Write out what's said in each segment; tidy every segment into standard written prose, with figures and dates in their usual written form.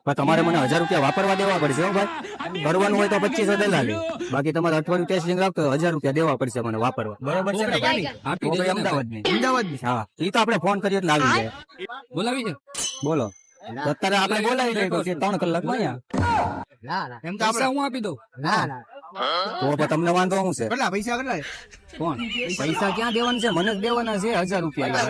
પણ તમારે મને 1000 રૂપિયા વાપરવા દેવા પડશે હો ભાઈ. કરવાનું હોય તો 2500 દલાલી, બાકી તમારે અઠવાડિયું ટેસ્ટિંગ રાખતો 1000 રૂપિયા દેવા પડશે મને વાપરવા. બરોબર છે ને ભાઈ? આપી દેજો અમદાવાદની. હા, ઈ તો આપણે ફોન કરીએ એટલે આવી જાય. બોલાવી છે. બોલો અત્યારે આપણે બોલાવી લઈએ પછી 3 કલાકમાં અહીંયા. એમ તો આપણે હું આપી દઉં. તો પણ તમને વાંધો શું છે? કેટલા પૈસા કેટલા? કોણ પૈસા ક્યાં દેવાના છે? મને જ દેવાના છે 1000 રૂપિયા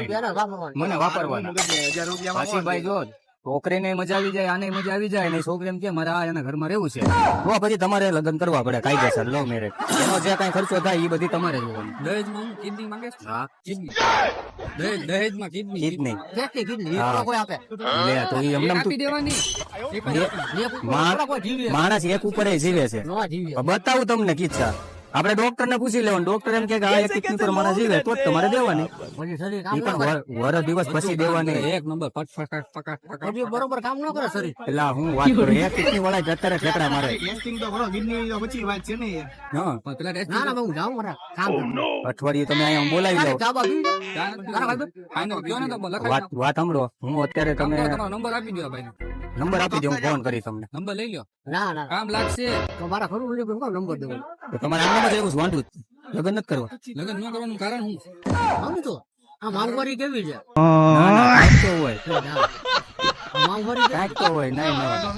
મને વાપરવાના. 1000 રૂપિયા પછી ભાઈ જો છોકરીને મજા આવી જાય, આને મજા આવી જાય, અને છોકરી એમ કે મારે આ એના ઘરમાં રહેવું છે, તો પછી તમારે લગ્ન કરવા પડે કાયદેસર લવ મેરેજ. એનો જે કઈ ખર્ચો થાય એ બધી તમારે જોવાનું. દહેજમાં હું કિડની માંગે છે? હા, કિડની. દહેજમાં કિડની. કિડની. હા. કોઈ આપે લે તો ઈ એમને આપી દેવાની. માણસ એક ઉપર જીવે છે. બતાવું તમને કિસ્સા. આપણે ડોક્ટર ને પૂછી લેવાનું. ડોક્ટર એમ કે આ એક કિડની પર માણસ જીવે તો જ તમારે દેવાની. ઈ પણ વરસ દિવસ પછી દેવાની. એક નંબર પટ બરોબર કામ ન કરે શરીર. એટલે હું વાત કરું, એક કિડની વાળા જ અત્યારે ઠેકડા મારે. ટેસ્ટિંગ તો કરો, કિડની તો પછી વાત છે ને યાર. હા, પણ પેલા ટેસ્ટ ના ના હું જાઉં મારા કામ અઠવાડિયે તમે અહીંયા બોલાવી લો. ચાબા પી લો. ફાઈનલ ગયો ને તો લખાઈ વાત વાત સાંભળો. હું અત્યારે તમે તમારો નંબર આપી દો ભાઈ. નંબર આપી દો, હું ફોન કરી તમને. નંબર લઈ લો. ના ના કામ લાગશે. તો મારા ખરું નથી કોણ નંબર દેવો. તો તમારે આમ જ એવું વાંધું લગ્ન નથી કરવા. લગ્ન ન કરવાનું કારણ શું? આમ તો આ માંગવારી કેવી છે? ના, ના, કાંઈક તો હોય, આ માંગવારી કાંઈક તો હોય. નહીં નહીં